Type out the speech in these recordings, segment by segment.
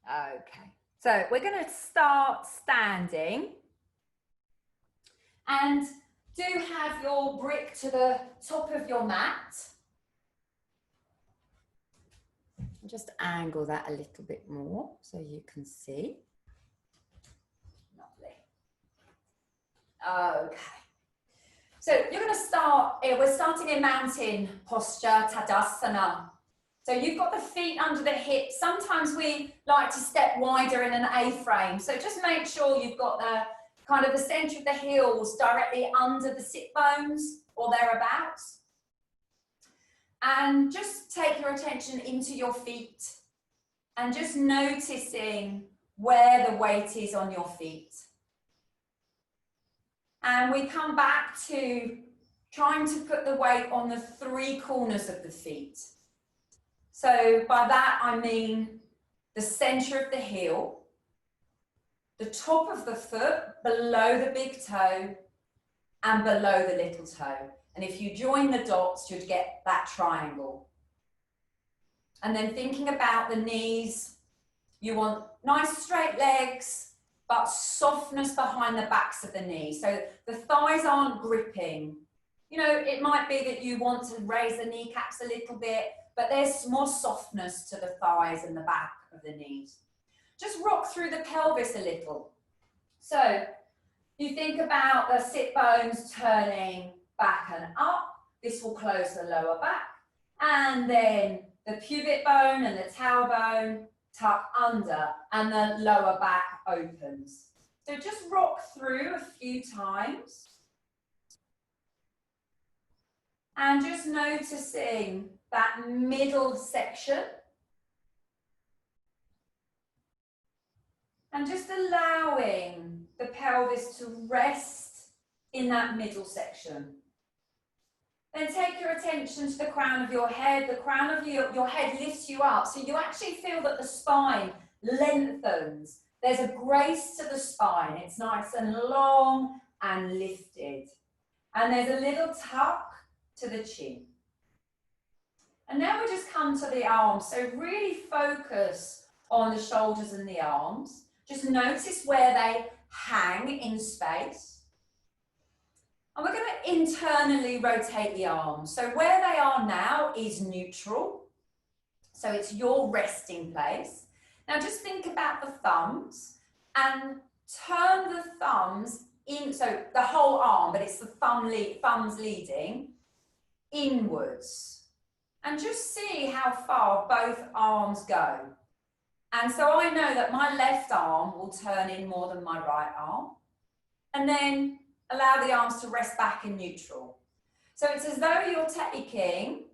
Okay, so we're going to start standing, and do have your brick to the top of your mat. Just angle that a little bit more so you can see. Lovely. Okay. So you're going to start, we're starting in mountain posture, Tadasana. So you've got the feet under the hips. Sometimes we like to step wider in an A-frame. So just make sure you've got the kind of the center of the heels directly under the sit bones or thereabouts. And just take your attention into your feet and just noticing where the weight is on your feet. And we come back to trying to put the weight on the three corners of the feet. So by that I mean the center of the heel, the top of the foot, below the big toe, and below the little toe. And if you join the dots, you'd get that triangle. And then thinking about the knees, you want nice straight legs, but softness behind the backs of the knees. So the thighs aren't gripping. You know, it might be that you want to raise the kneecaps a little bit, but there's more softness to the thighs and the back of the knees. Just rock through the pelvis a little. So you think about the sit bones turning back and up. This will close the lower back. And then the pubic bone and the tailbone tuck under and the lower back opens. So just rock through a few times. And just noticing that middle section. And just allowing the pelvis to rest in that middle section. Then take your attention to the crown of your head. The crown of your head lifts you up. So you actually feel that the spine lengthens. There's a grace to the spine. It's nice and long and lifted. And there's a little tuck to the chin. And now we just come to the arms. So really focus on the shoulders and the arms. Just notice where they hang in space. And we're going to internally rotate the arms. So where they are now is neutral. So it's your resting place. Now just think about the thumbs and turn the thumbs in, so the whole arm, but it's the thumbs leading, inwards. And just see how far both arms go. And so I know that my left arm will turn in more than my right arm. And then allow the arms to rest back in neutral. So it's as though you're taking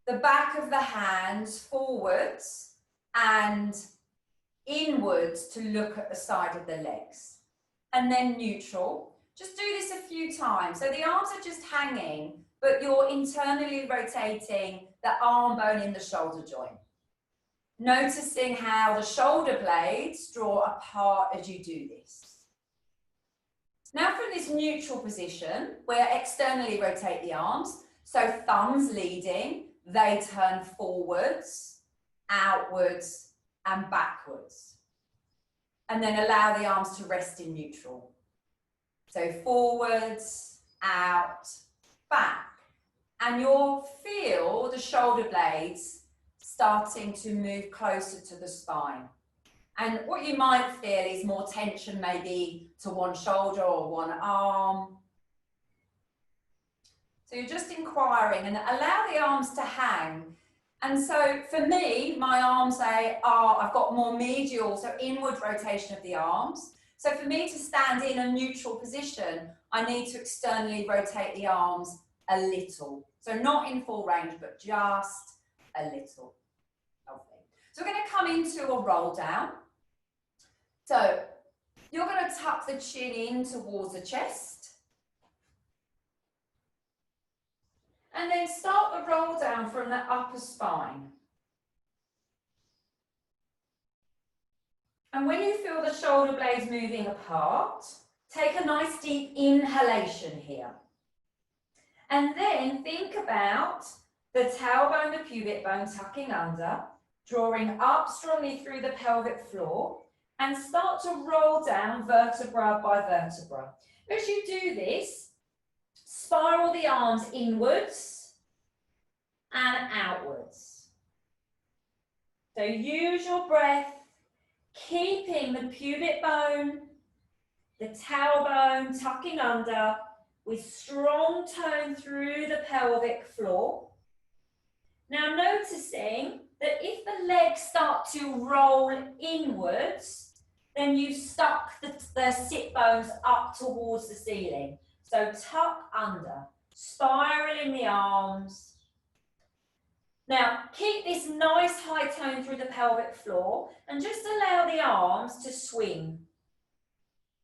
the back of the hands forwards and inwards to look at the side of the legs. And then neutral. Just do this a few times. So the arms are just hanging, but you're internally rotating the arm bone in the shoulder joint. Noticing how the shoulder blades draw apart as you do this. Now from this neutral position, we'll externally rotate the arms. So thumbs leading, they turn forwards, outwards, and backwards. And then allow the arms to rest in neutral. So forwards, out, back. And you'll feel the shoulder blades starting to move closer to the spine. And what you might feel is more tension maybe to one shoulder or one arm. So you're just inquiring and allow the arms to hang. And so for me, my arms I've got more medial, so inward rotation of the arms. So for me to stand in a neutral position, I need to externally rotate the arms a little. So not in full range, but just a little. Lovely. So we're going to come into a roll down. So you're going to tuck the chin in towards the chest. And then start the roll down from the upper spine. And when you feel the shoulder blades moving apart, take a nice deep inhalation here. And then think about the tailbone, the pubic bone tucking under, drawing up strongly through the pelvic floor, and start to roll down vertebra by vertebra. As you do this, spiral the arms inwards and outwards. So use your breath, keeping the pubic bone, the tailbone tucking under, with strong tone through the pelvic floor. Now noticing that if the legs start to roll inwards, then you stuck the sit bones up towards the ceiling. So tuck under, spiraling the arms. Now keep this nice high tone through the pelvic floor and just allow the arms to swing.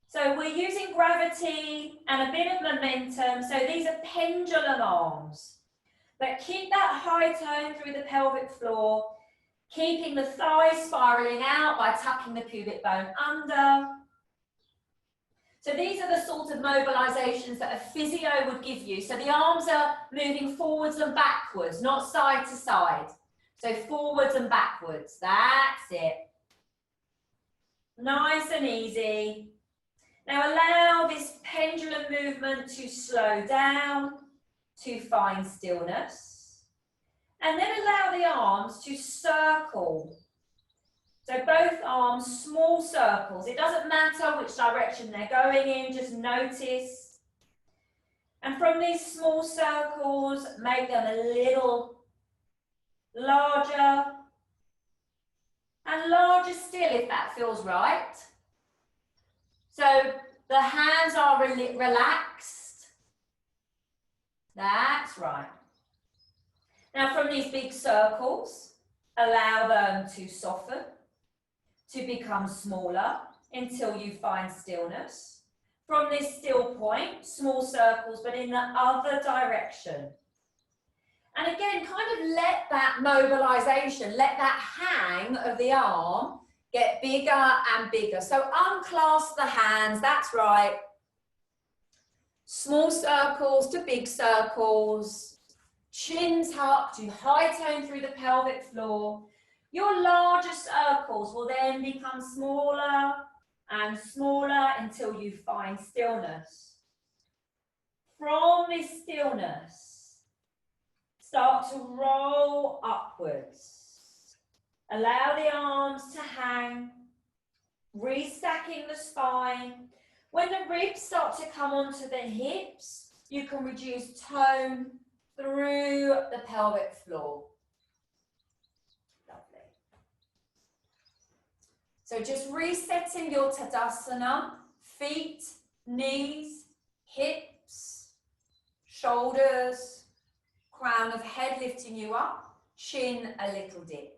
So we're using gravity and a bit of momentum. So these are pendulum arms. But keep that high tone through the pelvic floor, keeping the thighs spiraling out by tucking the pubic bone under. So these are the sort of mobilizations that a physio would give you. So the arms are moving forwards and backwards, not side to side. So forwards and backwards, that's it. Nice and easy. Now allow this pendulum movement to slow down, to find stillness. And then allow the arms to circle. So both arms, small circles. It doesn't matter which direction they're going in, just notice. And from these small circles, make them a little larger. And larger still if that feels right. So the hands are relaxed. That's right. Now from these big circles, allow them to soften, to become smaller until you find stillness. From this still point, small circles, but in the other direction. And again, kind of let that mobilization, let that hang of the arm get bigger and bigger. So unclasp the hands, that's right. Small circles to big circles. Chin tucked to high tone through the pelvic floor. Your larger circles will then become smaller and smaller until you find stillness. From this stillness, start to roll upwards. Allow the arms to hang, restacking the spine. When the ribs start to come onto the hips, you can reduce tone through the pelvic floor. Lovely. So just resetting your Tadasana, feet, knees, hips, shoulders, crown of head lifting you up, chin a little dipped.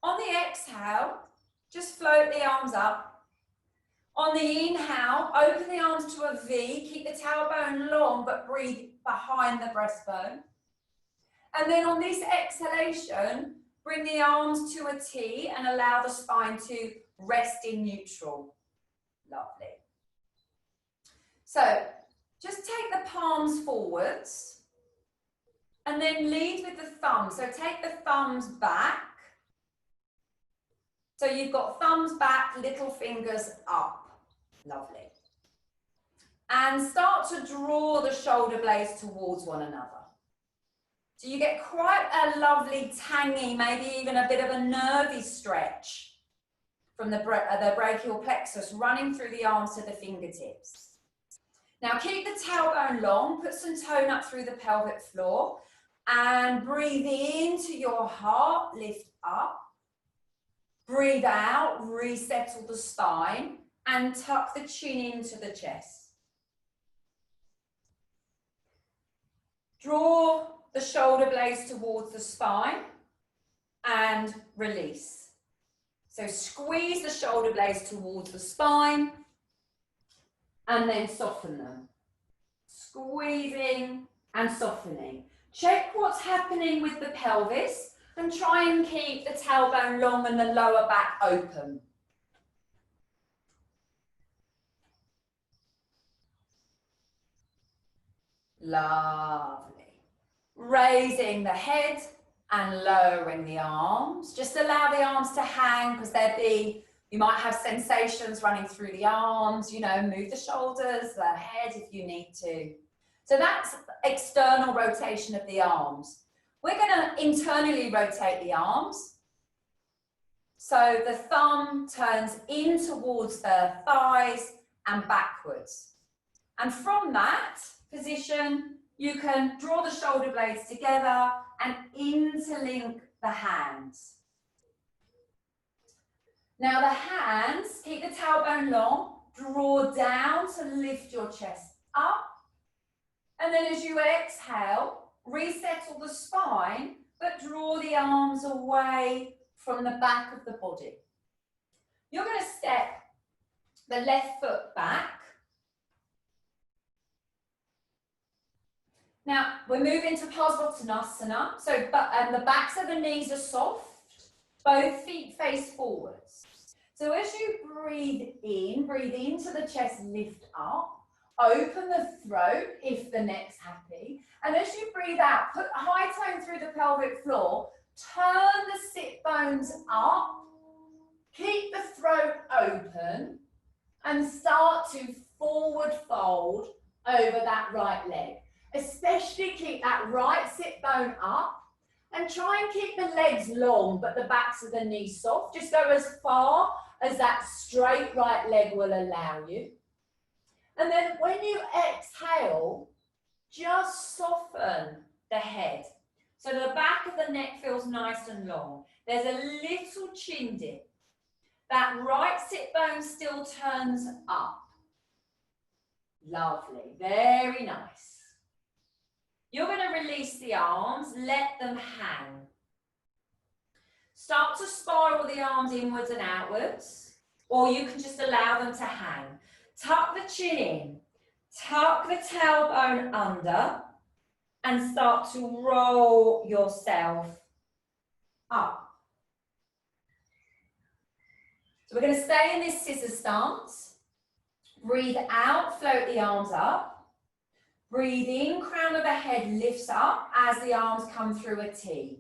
On the exhale, just float the arms up. On the inhale, open the arms to a V, keep the tailbone long, but breathe behind the breastbone. And then on this exhalation, bring the arms to a T and allow the spine to rest in neutral. Lovely. So just take the palms forwards and then lead with the thumbs. So take the thumbs back. So you've got thumbs back, little fingers up. Lovely. And start to draw the shoulder blades towards one another. So you get quite a lovely tangy, maybe even a bit of a nervy stretch from the brachial plexus running through the arms to the fingertips. Now keep the tailbone long, put some tone up through the pelvic floor and breathe into your heart, lift up. Breathe out, resettle the spine and tuck the chin into the chest. Draw the shoulder blades towards the spine and release. So squeeze the shoulder blades towards the spine and then soften them. Squeezing and softening. Check what's happening with the pelvis and try and keep the tailbone long and the lower back open. Lovely. Raising the head, and lowering the arms. Just allow the arms to hang because you might have sensations running through the arms, you know, move the shoulders, the head if you need to. So that's external rotation of the arms. We're going to internally rotate the arms. So the thumb turns in towards the thighs and backwards. And from that position, you can draw the shoulder blades together and interlink the hands. Now the hands, keep the tailbone long, draw down to lift your chest up. And then as you exhale, resettle the spine, but draw the arms away from the back of the body. You're going to step the left foot back. Now, we're moving to Parsvottanasana. So, the backs of the knees are soft. Both feet face forwards. So as you breathe into the chest, lift up. Open the throat if the neck's happy. And as you breathe out, put high tone through the pelvic floor. Turn the sit bones up. Keep the throat open. And start to forward fold over that right leg. Especially keep that right sit bone up. And try and keep the legs long, but the backs of the knees soft. Just go as far as that straight right leg will allow you. And then when you exhale, just soften the head. So the back of the neck feels nice and long. There's a little chin dip. That right sit bone still turns up. Lovely, very nice. You're going to release the arms, let them hang. Start to spiral the arms inwards and outwards, or you can just allow them to hang. Tuck the chin in, tuck the tailbone under, and start to roll yourself up. So we're going to stay in this scissor stance. Breathe out, float the arms up. Breathe in, crown of the head lifts up as the arms come through a T.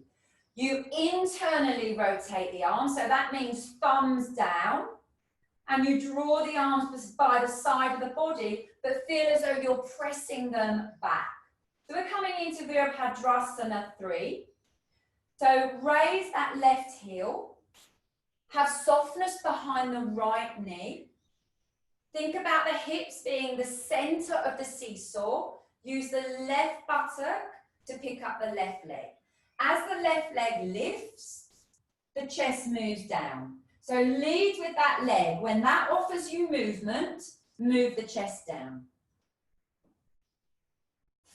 You internally rotate the arms, so that means thumbs down. And you draw the arms by the side of the body, but feel as though you're pressing them back. So we're coming into Virabhadrasana 3. So raise that left heel. Have softness behind the right knee. Think about the hips being the center of the seesaw. Use the left buttock to pick up the left leg. As the left leg lifts, the chest moves down. So lead with that leg. When that offers you movement, move the chest down.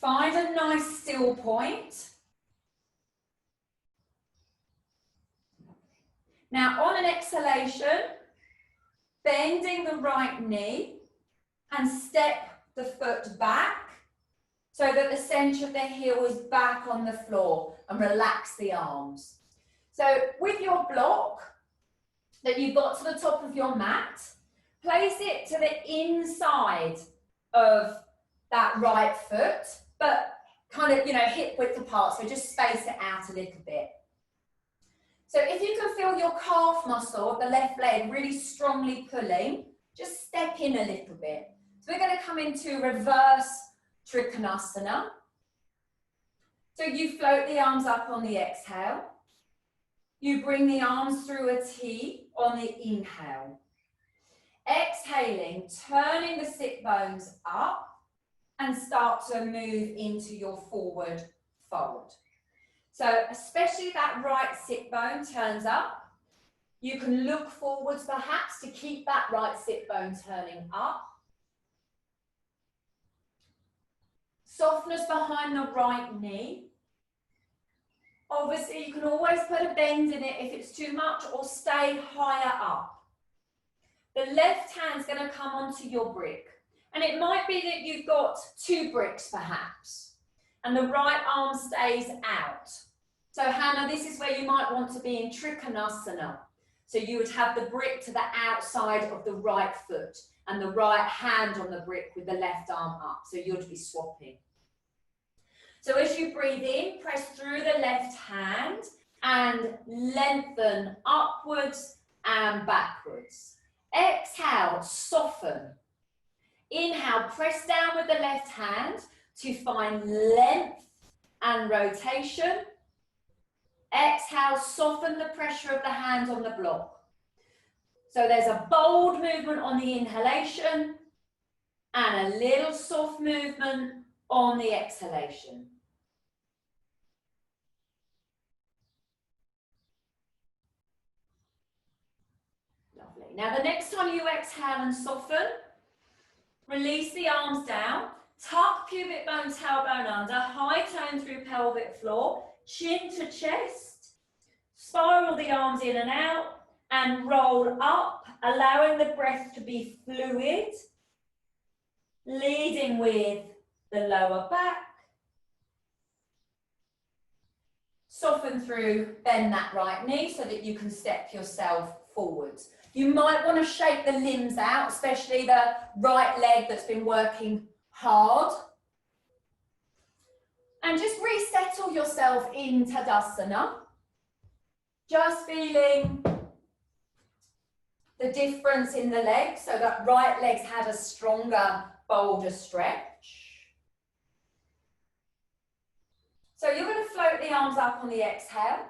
Find a nice still point. Now on an exhalation, bending the right knee and step the foot back so that the center of the heel is back on the floor, and relax the arms. So with your block that you've got to the top of your mat, place it to the inside of that right foot, but kind of, hip width apart, so just space it out a little bit. So if you can feel your calf muscle of the left leg really strongly pulling, just step in a little bit. So we're going to come into reverse Trikonasana. So you float the arms up on the exhale. You bring the arms through a T on the inhale. Exhaling, turning the sit bones up and start to move into your forward fold. So especially that right sit bone turns up. You can look forwards perhaps to keep that right sit bone turning up. Softness behind the right knee. Obviously, you can always put a bend in it if it's too much, or stay higher up. The left hand's going to come onto your brick. And it might be that you've got 2 bricks perhaps, and the right arm stays out. So Hannah, this is where you might want to be in Trikonasana. So you would have the brick to the outside of the right foot and the right hand on the brick with the left arm up. So you'd be swapping. So as you breathe in, press through the left hand and lengthen upwards and backwards. Exhale, soften. Inhale, press down with the left hand to find length and rotation. Exhale, soften the pressure of the hand on the block. So there's a bold movement on the inhalation and a little soft movement on the exhalation. Lovely. Now the next time you exhale and soften, release the arms down, tuck pubic bone, tailbone under, high tone through pelvic floor, chin to chest, spiral the arms in and out, and roll up, allowing the breath to be fluid, leading with the lower back. Soften through, bend that right knee so that you can step yourself forwards. You might want to shake the limbs out, especially the right leg that's been working hard. And just resettle yourself in Tadasana. Just feeling the difference in the legs, so that right leg's had a stronger, bolder stretch. So you're going to float the arms up on the exhale.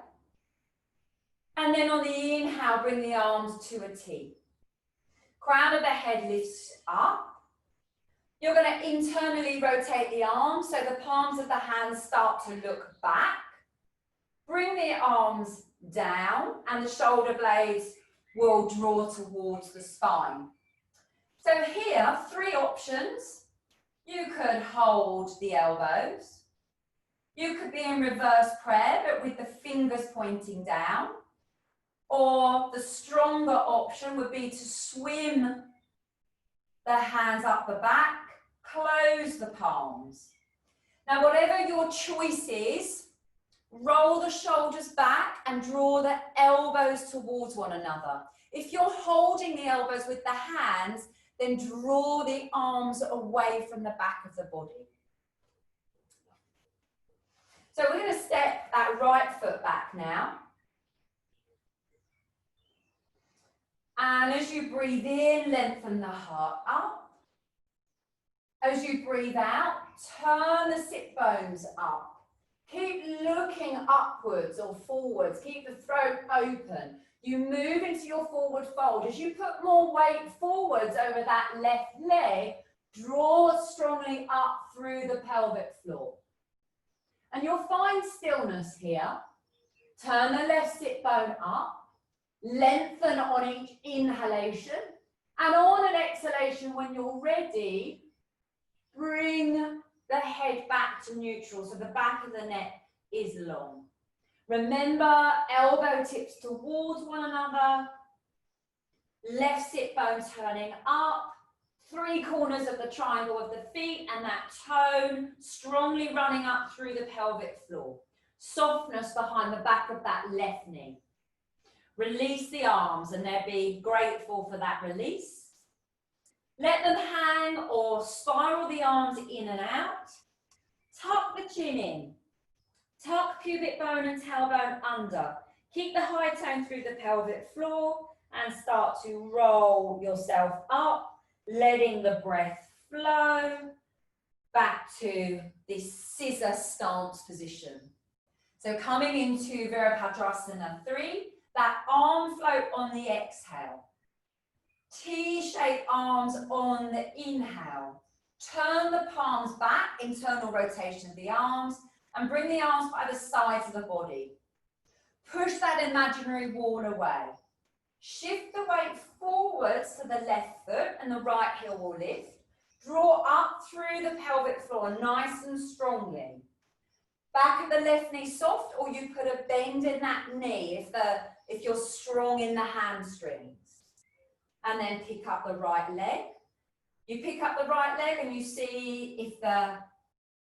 And then on the inhale, bring the arms to a T. Crown of the head lifts up. You're going to internally rotate the arms so the palms of the hands start to look back. Bring the arms down and the shoulder blades will draw towards the spine. So here, three options. You could hold the elbows. You could be in reverse prayer, but with the fingers pointing down. Or the stronger option would be to swim the hands up the back, close the palms. Now, whatever your choice is, roll the shoulders back and draw the elbows towards one another. If you're holding the elbows with the hands, then draw the arms away from the back of the body. So we're going to step that right foot back now. And as you breathe in, lengthen the heart up. As you breathe out, turn the sit bones up. Keep looking upwards or forwards. Keep the throat open. You move into your forward fold. As you put more weight forwards over that left leg, draw strongly up through the pelvic floor. And you'll find stillness here. Turn the left sit bone up. Lengthen on each inhalation, and on an exhalation, when you're ready, bring the head back to neutral, so the back of the neck is long. Remember, elbow tips towards one another, left sit bone turning up, three corners of the triangle of the feet, and that tone strongly running up through the pelvic floor. Softness behind the back of that left knee. Release the arms and they'll be grateful for that release. Let them hang or spiral the arms in and out. Tuck the chin in. Tuck pubic bone and tailbone under. Keep the high tone through the pelvic floor and start to roll yourself up, letting the breath flow back to this scissor stance position. So coming into Virabhadrasana 3, that arm float on the exhale. T-shaped arms on the inhale. Turn the palms back, internal rotation of the arms, and bring the arms by the sides of the body. Push that imaginary wall away. Shift the weight forwards to the left foot and the right heel will lift. Draw up through the pelvic floor nice and strongly. Back of the left knee soft, or you put a bend in that knee if you're strong in the hamstrings. And then pick up the right leg. You pick up the right leg and you see if the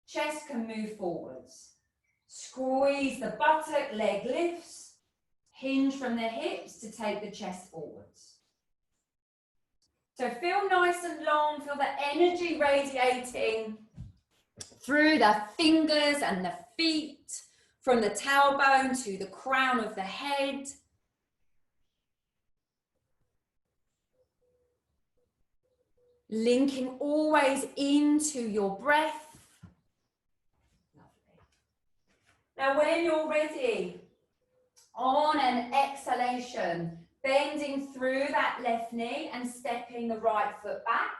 chest can move forwards. Squeeze the buttock, leg lifts. Hinge from the hips to take the chest forwards. So feel nice and long, feel the energy radiating through the fingers and the feet, from the tailbone to the crown of the head. Linking always into your breath. Lovely. Now when you're ready, on an exhalation, bending through that left knee and stepping the right foot back.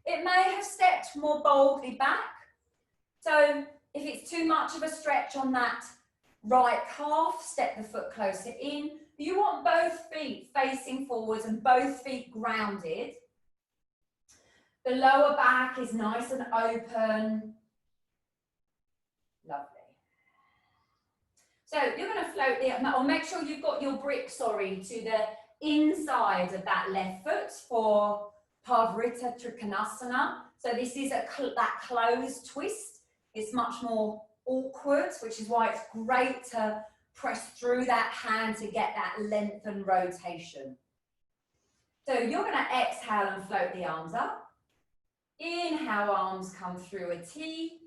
It may have stepped more boldly back. So if it's too much of a stretch on that right calf, step the foot closer in. You want both feet facing forwards and both feet grounded. The lower back is nice and open. Lovely. So you're going to float the, or make sure you've got your brick, sorry, to the inside of that left foot for Pavrita Trikonasana. So this is that closed twist. It's much more awkward, which is why it's great to press through that hand to get that length and rotation. So you're going to exhale and float the arms up. Inhale, arms come through a T.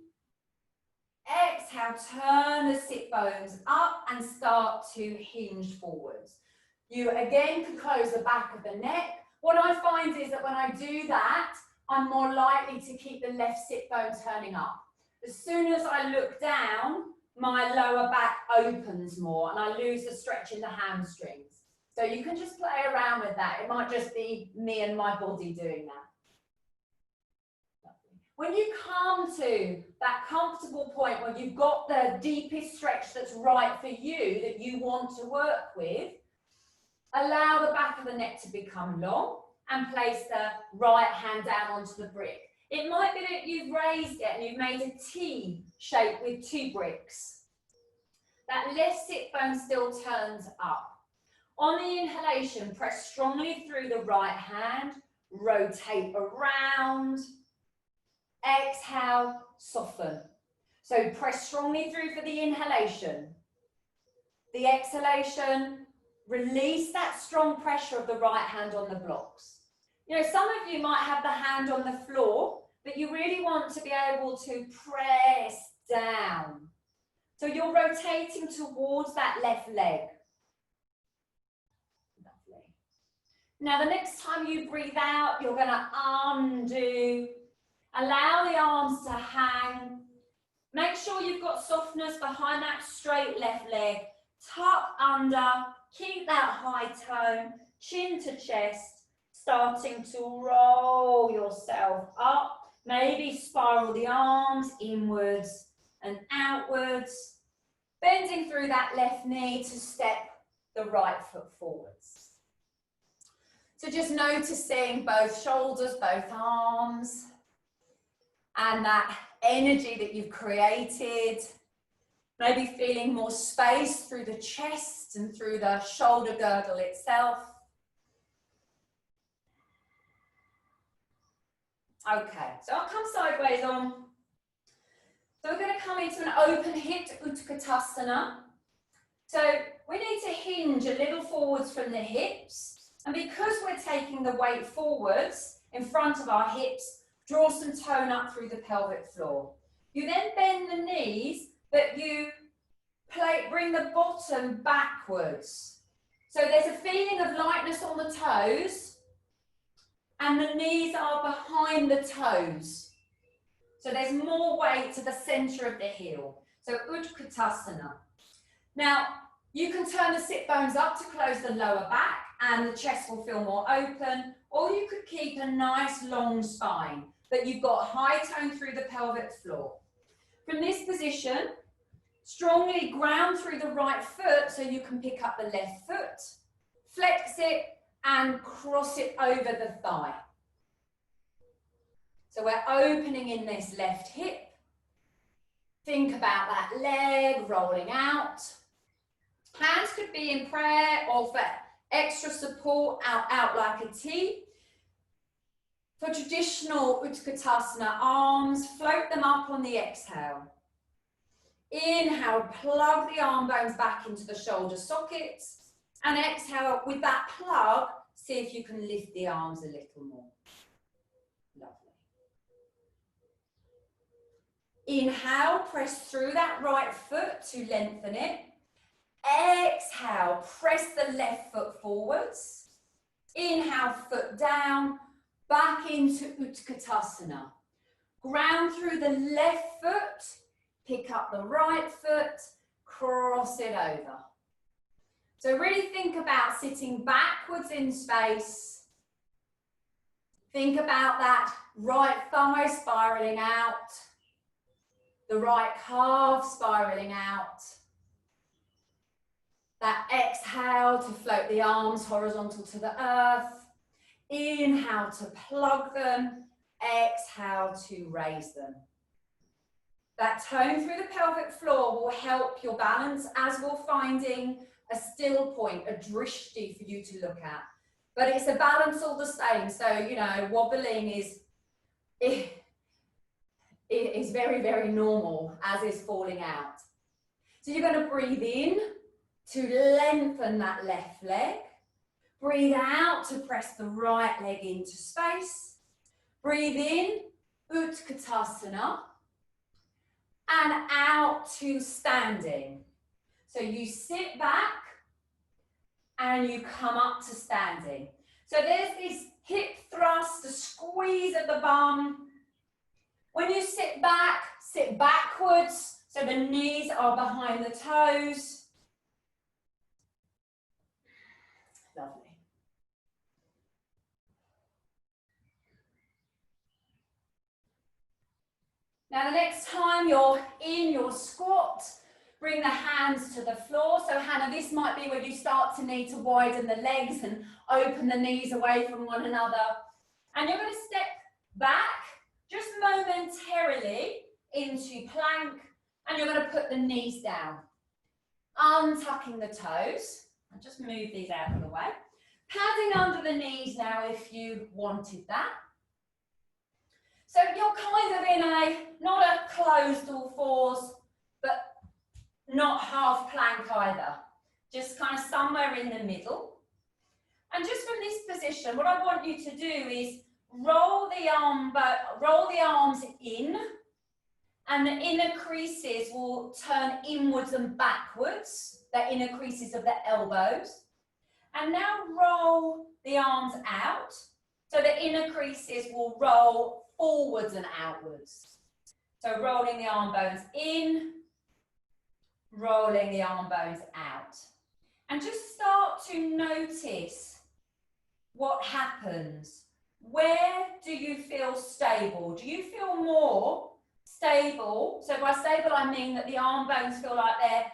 Exhale, turn the sit bones up and start to hinge forwards. You again can close the back of the neck. What I find is that when I do that, I'm more likely to keep the left sit bone turning up. As soon as I look down, my lower back opens more and I lose the stretch in the hamstrings. So you can just play around with that. It might just be me and my body doing that. When you come to that comfortable point where you've got the deepest stretch that's right for you, that you want to work with, allow the back of the neck to become long and place the right hand down onto the brick. It might be that you've raised it and you've made a T shape with 2 bricks. That left sit bone still turns up. On the inhalation, press strongly through the right hand, rotate around. Exhale, soften. So press strongly through for the inhalation. The exhalation, release that strong pressure of the right hand on the blocks. You know, some of you might have the hand on the floor, but you really want to be able to press down. So you're rotating towards that left leg. Lovely. Now the next time you breathe out, you're going to undo. Allow the arms to hang. Make sure you've got softness behind that straight left leg. Tuck under, keep that high tone, chin to chest, starting to roll yourself up. Maybe spiral the arms inwards and outwards. Bending through that left knee to step the right foot forwards. So just noticing both shoulders, both arms. And that energy that you've created, maybe feeling more space through the chest and through the shoulder girdle itself. Okay, so I'll come sideways on. So we're going to come into an open hipped Utkatasana. So we need to hinge a little forwards from the hips. And because we're taking the weight forwards in front of our hips, draw some tone up through the pelvic floor. You then bend the knees, but you bring the bottom backwards. So there's a feeling of lightness on the toes, and the knees are behind the toes. So there's more weight to the center of the heel. So Utkatasana. Now, you can turn the sit bones up to close the lower back, and the chest will feel more open, or you could keep a nice long spine. But you've got high tone through the pelvic floor. From this position, strongly ground through the right foot so you can pick up the left foot, flex it and cross it over the thigh. So we're opening in this left hip. Think about that leg rolling out. Hands could be in prayer or for extra support out like a T. For traditional Utkatasana, arms, float them up on the exhale. Inhale, plug the arm bones back into the shoulder sockets. And exhale, with that plug, see if you can lift the arms a little more. Lovely. Inhale, press through that right foot to lengthen it. Exhale, press the left foot forwards. Inhale, foot down, back into Utkatasana. Ground through the left foot, pick up the right foot, cross it over. So really think about sitting backwards in space. Think about that right thigh spiraling out, the right calf spiraling out. That exhale to float the arms horizontal to the earth. Inhale to plug them. Exhale to raise them. That tone through the pelvic floor will help your balance as we're finding a still point, a drishti for you to look at. But it's a balance all the same. So, you know, wobbling is very, very normal, as is falling out. So you're going to breathe in to lengthen that left leg. Breathe out to press the right leg into space. Breathe in, Utkatasana. And out to standing. So you sit back and you come up to standing. So there's this hip thrust, the squeeze of the bum. When you sit back, sit backwards so the knees are behind the toes. Lovely. Now the next time you're in your squat, bring the hands to the floor. So Hannah, this might be where you start to need to widen the legs and open the knees away from one another. And you're going to step back just momentarily into plank, and you're going to put the knees down. Untucking the toes. And just move these out of the way. Padding under the knees now if you wanted that. So you're kind of in a, not a closed all fours, but not half plank either. Just kind of somewhere in the middle. And just from this position, what I want you to do is roll the arms in, and the inner creases will turn inwards and backwards, the inner creases of the elbows. And now roll the arms out, so the inner creases will roll forwards and outwards. So rolling the arm bones in, rolling the arm bones out. And just start to notice what happens. Where do you feel stable? Do you feel more stable? So by stable, I mean that the arm bones feel like they're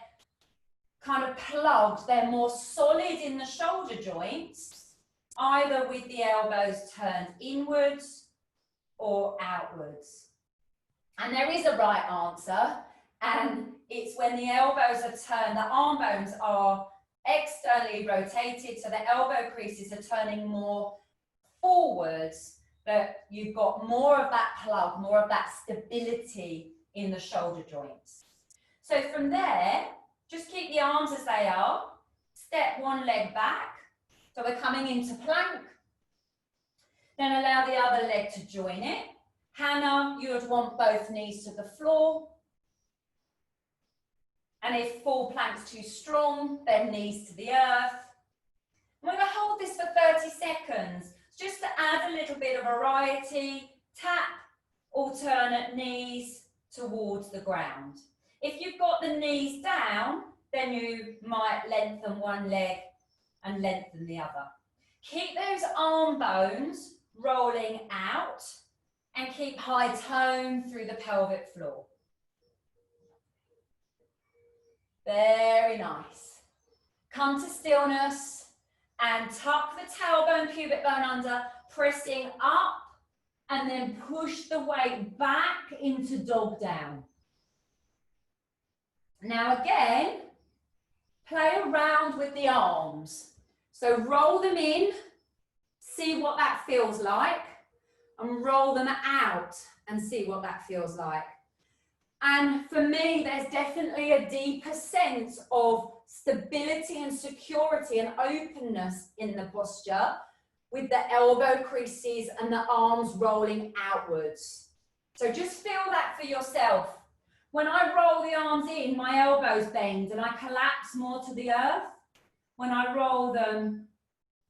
kind of plugged, they're more solid in the shoulder joints, either with the elbows turned inwards or outwards. And there is a right answer, and it's when the elbows are turned, the arm bones are externally rotated, so the elbow creases are turning more forwards, that you've got more of that plug, more of that stability in the shoulder joints. So from there, just keep the arms as they are, step one leg back, so we're coming into plank, then allow the other leg to join it. Hannah, you would want both knees to the floor. And if full plank's too strong, then knees to the earth. I'm going to hold this for 30 seconds, just to add a little bit of variety. Tap alternate knees towards the ground. If you've got the knees down, then you might lengthen one leg and lengthen the other. Keep those arm bones rolling out and keep high tone through the pelvic floor. Very nice. Come to stillness and tuck the tailbone, pubic bone under, pressing up, and then push the weight back into dog down. Now again, play around with the arms. So roll them in, see what that feels like, and roll them out and see what that feels like. And for me, there's definitely a deeper sense of stability and security and openness in the posture, with the elbow creases and the arms rolling outwards. So just feel that for yourself. When I roll the arms in, my elbows bend and I collapse more to the earth. When I roll them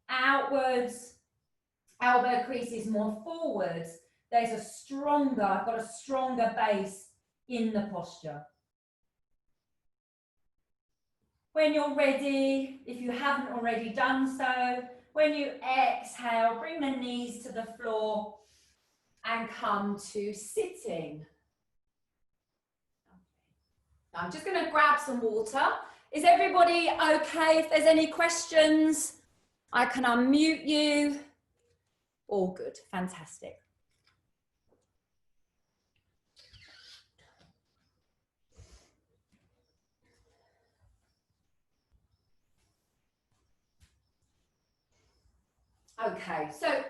outwards, elbow creases more forwards, I've got a stronger base in the posture. When you're ready, if you haven't already done so, when you exhale, bring the knees to the floor and come to sitting. I'm just going to grab some water. Is everybody okay? If there's any questions, I can unmute you. All good, fantastic. Okay, so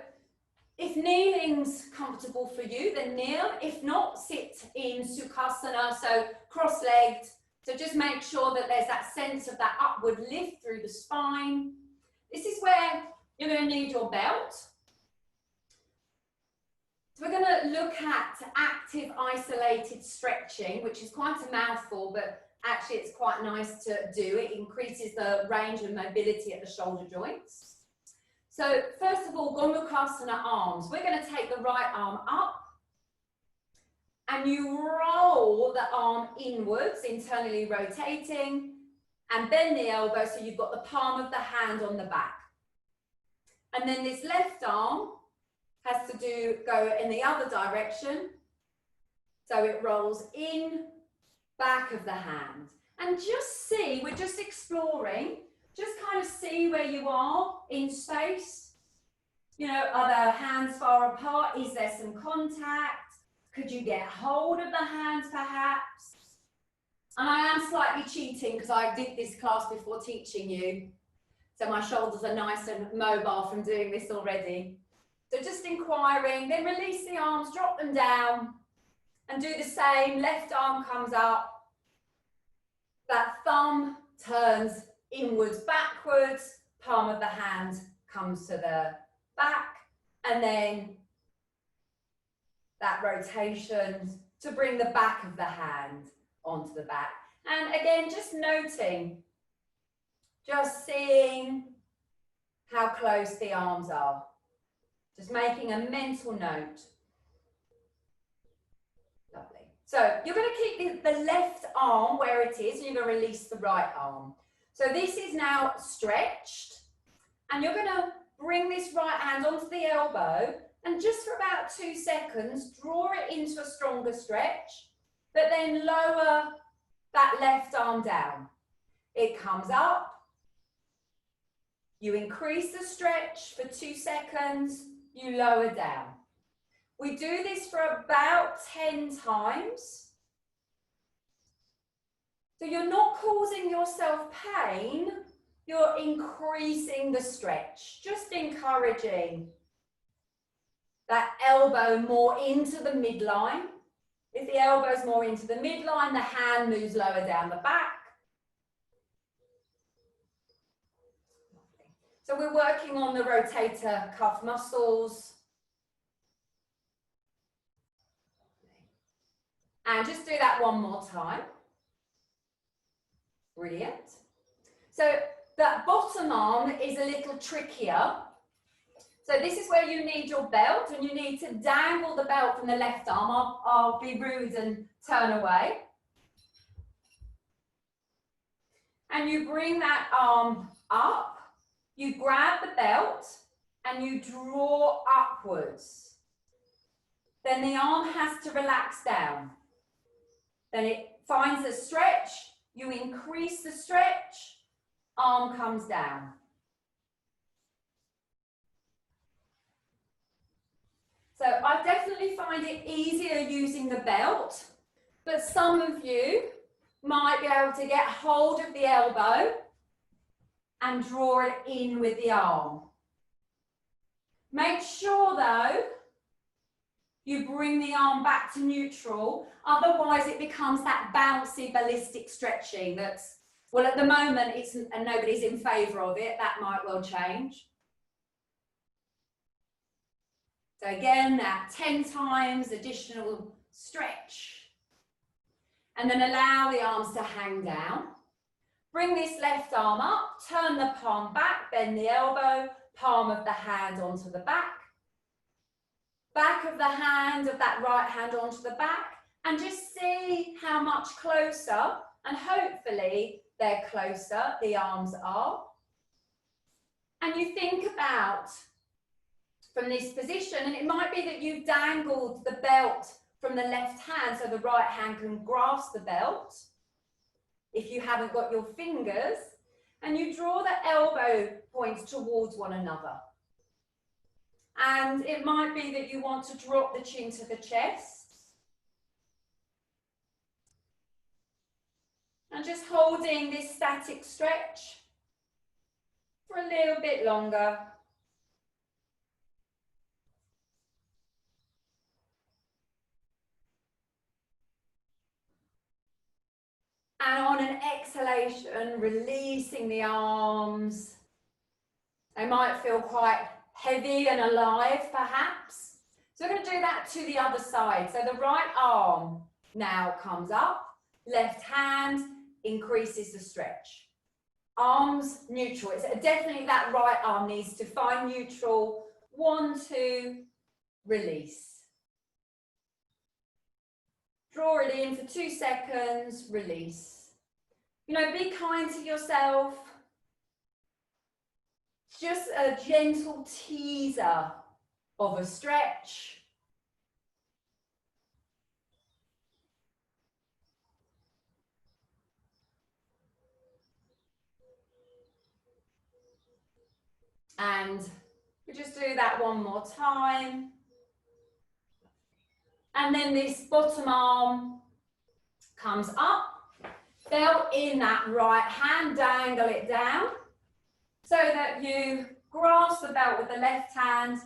if kneeling's comfortable for you, then kneel. If not, sit in Sukhasana, so cross-legged. So just make sure that there's that sense of that upward lift through the spine. This is where you're going to need your belt. So we're going to look at active isolated stretching, which is quite a mouthful, but actually it's quite nice to do. It increases the range of mobility at the shoulder joints. So first of all, Gomukhasana arms. We're going to take the right arm up and you roll the arm inwards, internally rotating, and bend the elbow so you've got the palm of the hand on the back. And then this left arm has to go in the other direction. So it rolls in, back of the hand. And just see, we're just exploring. Just kind of see where you are in space. You know, are the hands far apart? Is there some contact? Could you get hold of the hands perhaps? And I am slightly cheating because I did this class before teaching you. So my shoulders are nice and mobile from doing this already. So just inquiring, then release the arms, drop them down and do the same. Left arm comes up. That thumb turns inwards, backwards, palm of the hand comes to the back, and then that rotation to bring the back of the hand onto the back. And again, just noting, just seeing how close the arms are. Just making a mental note. Lovely. So you're going to keep the left arm where it is, and you're going to release the right arm. So this is now stretched, and you're going to bring this right hand onto the elbow, and just for about 2 seconds, draw it into a stronger stretch, but then lower that left arm down. It comes up, you increase the stretch for 2 seconds, you lower down. We do this for about 10 times. So you're not causing yourself pain, you're increasing the stretch, just encouraging that elbow more into the midline. If the elbow's more into the midline, the hand moves lower down the back. So we're working on the rotator cuff muscles. And just do that one more time. Brilliant. So that bottom arm is a little trickier. So this is where you need your belt, and you need to dangle the belt from the left arm. I'll be rude and turn away. And you bring that arm up, you grab the belt, and you draw upwards. Then the arm has to relax down. Then it finds a stretch, you increase the stretch, arm comes down. So I definitely find it easier using the belt, but some of you might be able to get hold of the elbow and draw it in with the arm. Make sure though, you bring the arm back to neutral, otherwise it becomes that bouncy ballistic stretching that's, well, at the moment it's, and nobody's in favour of it, that might well change. So again, that 10 times additional stretch. And then allow the arms to hang down. Bring this left arm up, turn the palm back, bend the elbow, palm of the hand onto the back. Back of the hand of that right hand onto the back, and just see how much closer, and hopefully they're closer, the arms are. And you think about from this position, and it might be that you've dangled the belt from the left hand so the right hand can grasp the belt. If you haven't got your fingers, and you draw the elbow points towards one another. And it might be that you want to drop the chin to the chest. And just holding this static stretch for a little bit longer. And on an exhalation, releasing the arms. They might feel quite heavy and alive, perhaps. So we're going to do that to the other side. So the right arm now comes up, left hand increases the stretch. Arms neutral. It's definitely that right arm needs to find neutral. 1, 2, release. Draw it in for 2 seconds, release. You know, be kind to yourself. Just a gentle teaser of a stretch. And we just do that one more time. And then this bottom arm comes up, belt in that right hand, dangle it down so that you grasp the belt with the left hand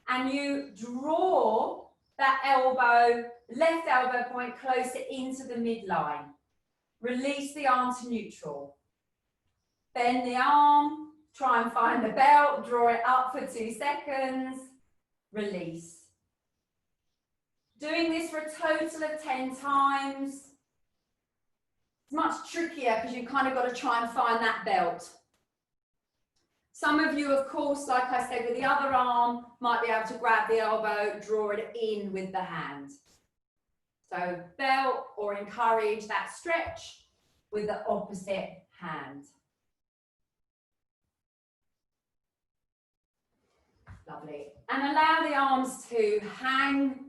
and you draw that elbow, left elbow point closer into the midline. Release the arm to neutral. Bend the arm, try and find the belt, draw it up for 2 seconds, release. Doing this for a total of 10 times. It's much trickier because you've kind of got to try and find that belt. Some of you, of course, like I said, with the other arm, might be able to grab the elbow, draw it in with the hand. So belt or encourage that stretch with the opposite hand. Lovely. And allow the arms to hang.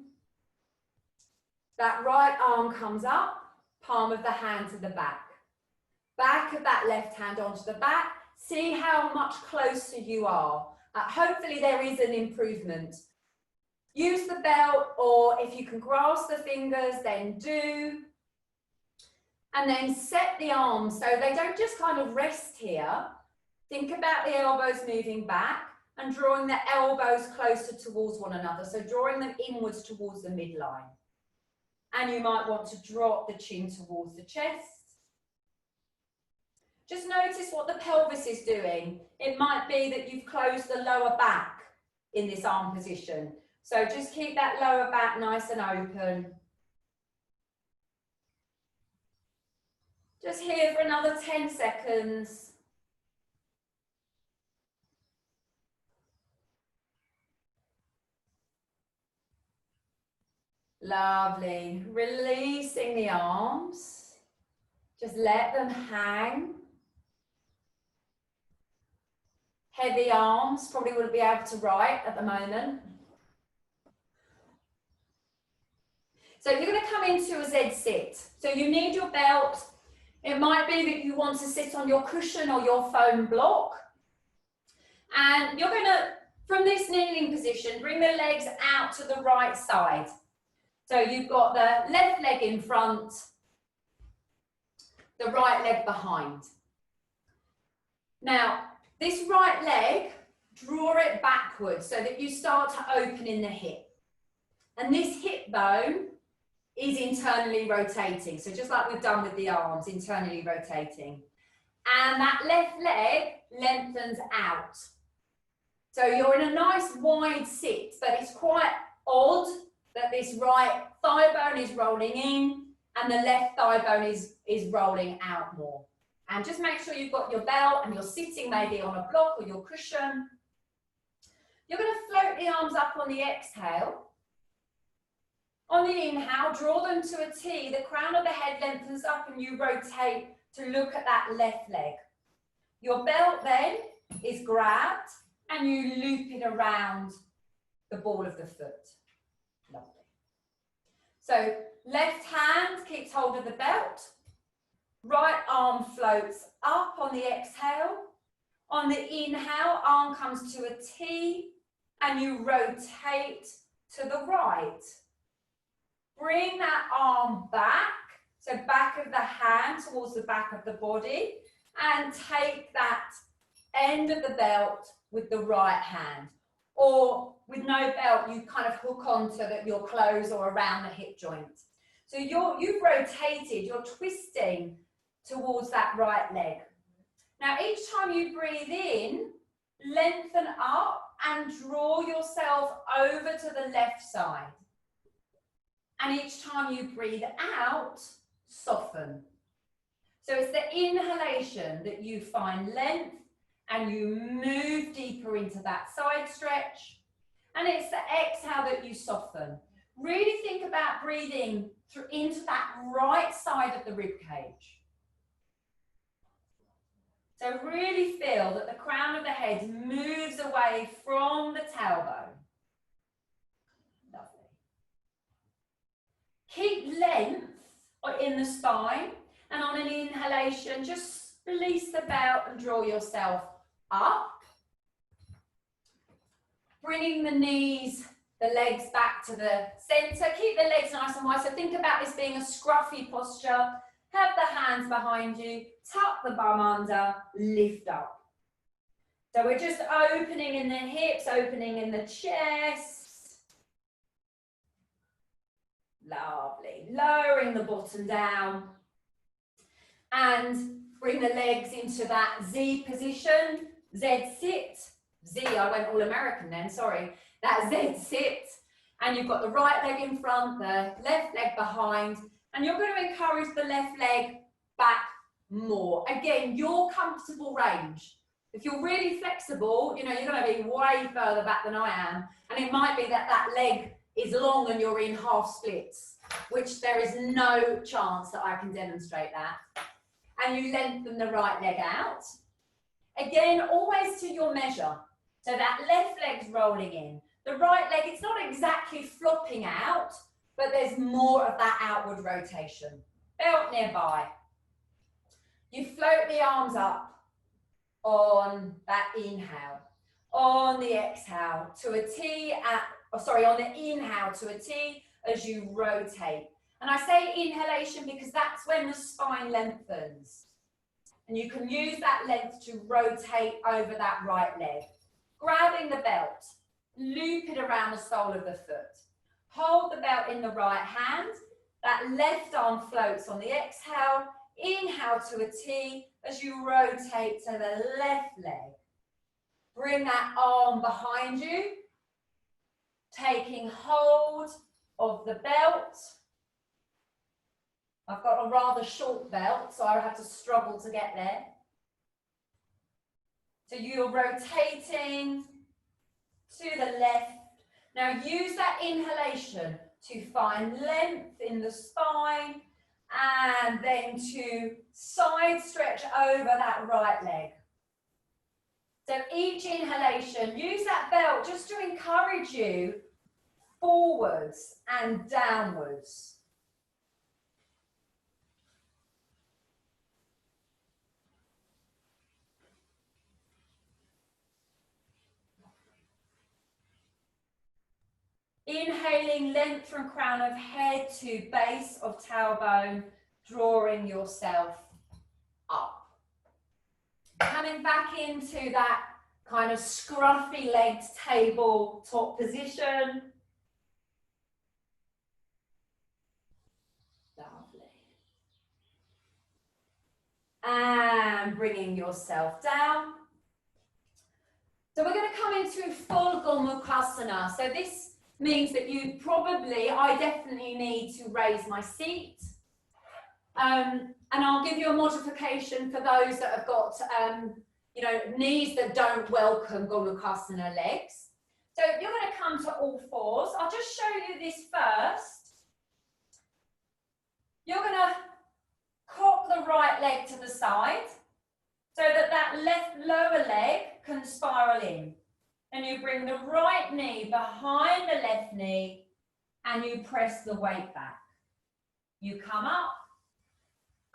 That right arm comes up, palm of the hand to the back. Back of that left hand onto the back. See how much closer you are. Hopefully there is an improvement. Use the belt, or if you can grasp the fingers, then do. And then set the arms so they don't just kind of rest here. Think about the elbows moving back and drawing the elbows closer towards one another. So drawing them inwards towards the midline. And you might want to drop the chin towards the chest. Just notice what the pelvis is doing. It might be that you've closed the lower back in this arm position. So just keep that lower back nice and open. Just here for another 10 seconds. Lovely. Releasing the arms. Just let them hang. Heavy arms, probably wouldn't be able to write at the moment. So you're going to come into a Z sit. So you need your belt. It might be that you want to sit on your cushion or your foam block. And you're going to, from this kneeling position, bring the legs out to the right side. So you've got the left leg in front, the right leg behind. Now, this right leg, draw it backwards so that you start to open in the hip. And this hip bone is internally rotating. So just like we've done with the arms, internally rotating. And that left leg lengthens out. So you're in a nice wide sit, but it's quite odd that this right thigh bone is rolling in and the left thigh bone is rolling out more. And just make sure you've got your belt and you're sitting maybe on a block or your cushion. You're going to float the arms up on the exhale. On the inhale, draw them to a T. The crown of the head lengthens up and you rotate to look at that left leg. Your belt then is grabbed and you loop it around the ball of the foot. Lovely. So left hand keeps hold of the belt. Right arm floats up on the exhale. On the inhale, arm comes to a T and you rotate to the right. Bring that arm back, so back of the hand towards the back of the body, and take that end of the belt with the right hand. Or with no belt, you kind of hook onto your clothes or around the hip joint. So you've rotated, you're twisting towards that right leg. Now each time you breathe in, lengthen up and draw yourself over to the left side. And each time you breathe out, soften. So it's the inhalation that you find length and you move deeper into that side stretch. And it's the exhale that you soften. Really think about breathing through into that right side of the rib cage. So really feel that the crown of the head moves away from the tailbone. Lovely. Keep length in the spine, and on an inhalation, just release the belt and draw yourself up. Bringing the knees, the legs back to the center. Keep the legs nice and wide. So think about this being a scruffy posture. Have the hands behind you, tuck the bum under, lift up. So we're just opening in the hips, opening in the chest. Lovely. Lowering the bottom down. And bring the legs into that Z position. Z sit. Z, I went all American then, sorry. That Z sit. And you've got the right leg in front, the left leg behind. And you're going to encourage the left leg back more. Again, your comfortable range. If you're really flexible, you know, you're going to be way further back than I am. And it might be that that leg is long and you're in half splits, which there is no chance that I can demonstrate that. And you lengthen the right leg out. Again, always to your measure. So that left leg's rolling in. The right leg, it's not exactly flopping out, but there's more of that outward rotation. Belt nearby. You float the arms up on that inhale. On the exhale to a T, on the inhale to a T as you rotate. And I say inhalation because that's when the spine lengthens. And you can use that length to rotate over that right leg. Grabbing the belt, loop it around the sole of the foot. Hold the belt in the right hand. That left arm floats on the exhale. Inhale to a T as you rotate to the left leg. Bring that arm behind you. Taking hold of the belt. I've got a rather short belt, so I have to struggle to get there. So you're rotating to the left. Now use that inhalation to find length in the spine and then to side stretch over that right leg. So each inhalation, use that belt just to encourage you forwards and downwards. Inhaling length from crown of head to base of tailbone, drawing yourself up. Coming back into that kind of scruffy legged table top position. Lovely. And bringing yourself down. So we're going to come into full Gomukhasana. So this means that I definitely need to raise my seat And I'll give you a modification for those that have got, you know, knees that don't welcome glenohumeral legs. So you're going to come to all fours. I'll just show you this first. You're going to cock the right leg to the side so that that left lower leg can spiral in. And you bring the right knee behind the left knee and you press the weight back. You come up,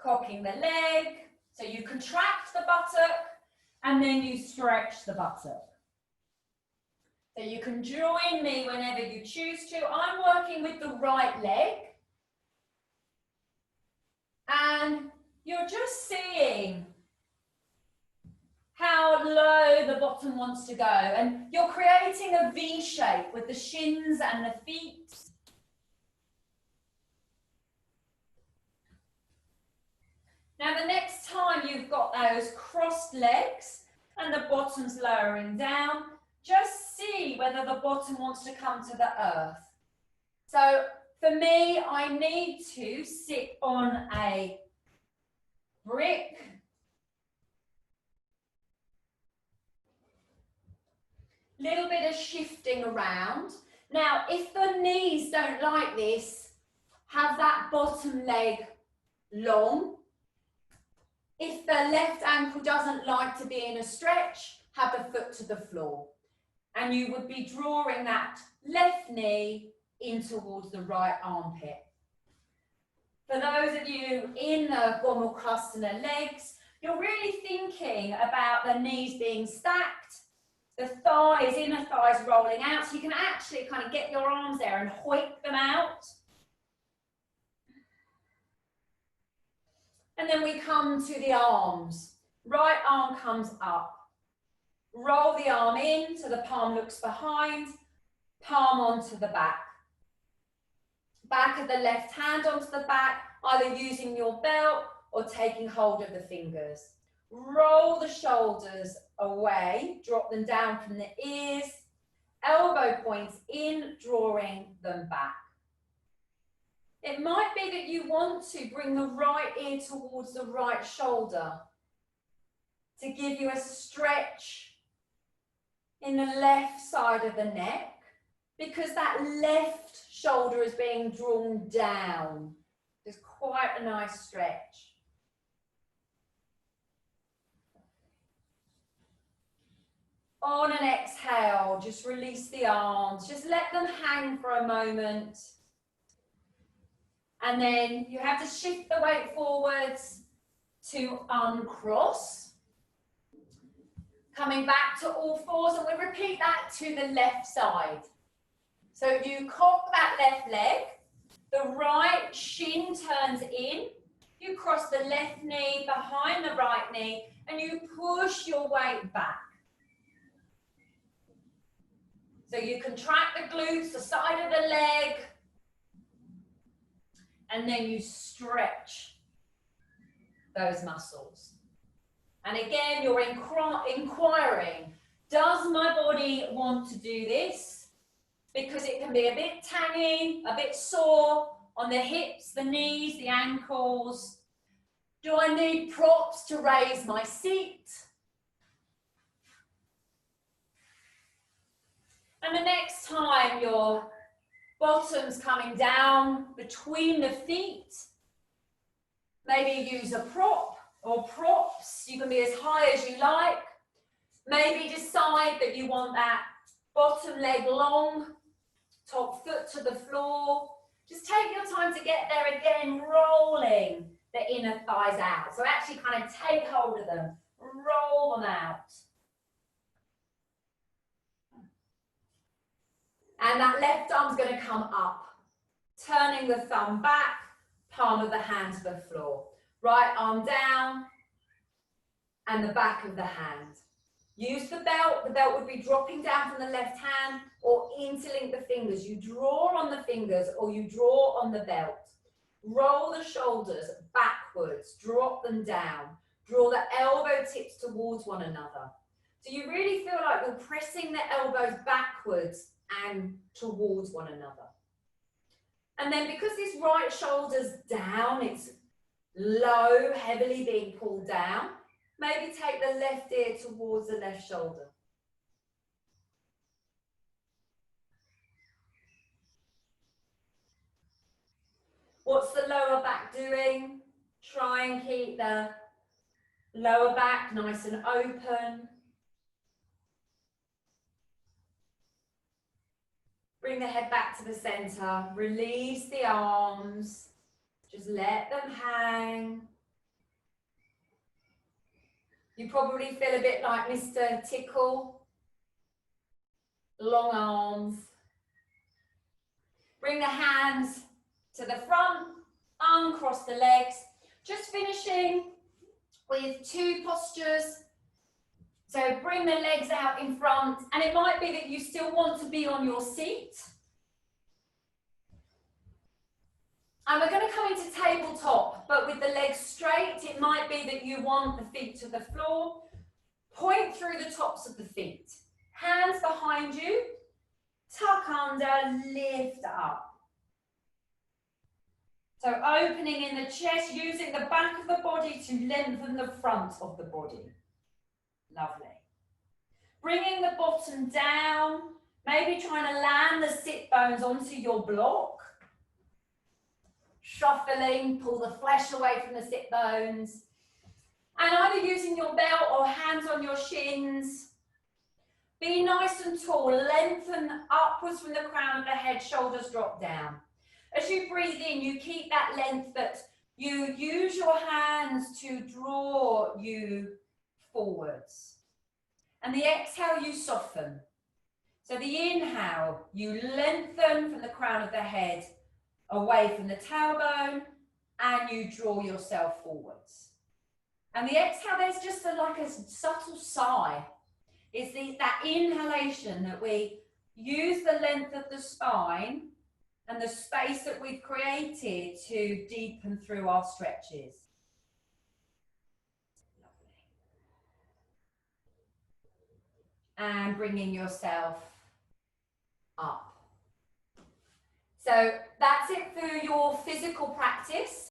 cocking the leg, so you contract the buttock and then you stretch the buttock. So you can join me whenever you choose to. I'm working with the right leg. And you're just seeing how low the bottom wants to go. And you're creating a V shape with the shins and the feet. Now the next time you've got those crossed legs and the bottom's lowering down, just see whether the bottom wants to come to the earth. So for me, I need to sit on a brick. Little bit of shifting around. Now, if the knees don't like this, have that bottom leg long. If the left ankle doesn't like to be in a stretch, have the foot to the floor. And you would be drawing that left knee in towards the right armpit. For those of you in the glenohumeral legs, you're really thinking about the knees being stacked, the thighs, inner thighs rolling out, so you can actually kind of get your arms there and hoik them out. And then we come to the arms. Right arm comes up. Roll the arm in so the palm looks behind, palm onto the back. Back of the left hand onto the back, either using your belt or taking hold of the fingers. Roll the shoulders away, drop them down from the ears, elbow points in, drawing them back. It might be that you want to bring the right ear towards the right shoulder to give you a stretch in the left side of the neck, because that left shoulder is being drawn down. It's quite a nice stretch. On an exhale, just release the arms. Just let them hang for a moment. And then you have to shift the weight forwards to uncross. Coming back to all fours, and we repeat that to the left side. So you cock that left leg, the right shin turns in, you cross the left knee behind the right knee, and you push your weight back. So you contract the glutes, the side of the leg, and then you stretch those muscles. And again, you're inquiring, does my body want to do this? Because it can be a bit tangy, a bit sore on the hips, the knees, the ankles. Do I need props to raise my seat? And the next time your bottom's coming down between the feet, maybe use a prop or props. You can be as high as you like. Maybe decide that you want that bottom leg long, top foot to the floor. Just take your time to get there again, rolling the inner thighs out. So actually kind of take hold of them, roll them out. And that left arm's going to come up, turning the thumb back, palm of the hand to the floor. Right arm down, and the back of the hand. Use the belt would be dropping down from the left hand, or interlink the fingers. You draw on the fingers or you draw on the belt. Roll the shoulders backwards, drop them down. Draw the elbow tips towards one another. So you really feel like you're pressing the elbows backwards and towards one another. And then because this right shoulder's down, it's Low, heavily being pulled down. Maybe take the left ear towards the left shoulder. What's the lower back doing? Try and keep the lower back nice and open. Bring the head back to the center. Release the arms. Just let them hang. You probably feel a bit like Mr. Tickle. Long arms. Bring the hands to the front. Uncross the legs. Just finishing with 2 postures. So bring the legs out in front, and it might be that you still want to be on your seat. And we're going to come into tabletop, but with the legs straight. It might be that you want the feet to the floor. Point through the tops of the feet. Hands behind you. Tuck under, lift up. So opening in the chest, using the back of the body to lengthen the front of the body. Lovely. Bringing the bottom down, maybe trying to land the sit bones onto your block. Shuffling, pull the flesh away from the sit bones. And either using your belt or hands on your shins. Be nice and tall, lengthen upwards from the crown of the head, shoulders drop down. As you breathe in, you keep that length, but you use your hands to draw you forwards. And the exhale, you soften. So the inhale, you lengthen from the crown of the head away from the tailbone, and you draw yourself forwards. And the exhale, there's just like a subtle sigh. It's that inhalation that we use the length of the spine and the space that we've created to deepen through our stretches. And bringing yourself up. So that's it for your physical practice.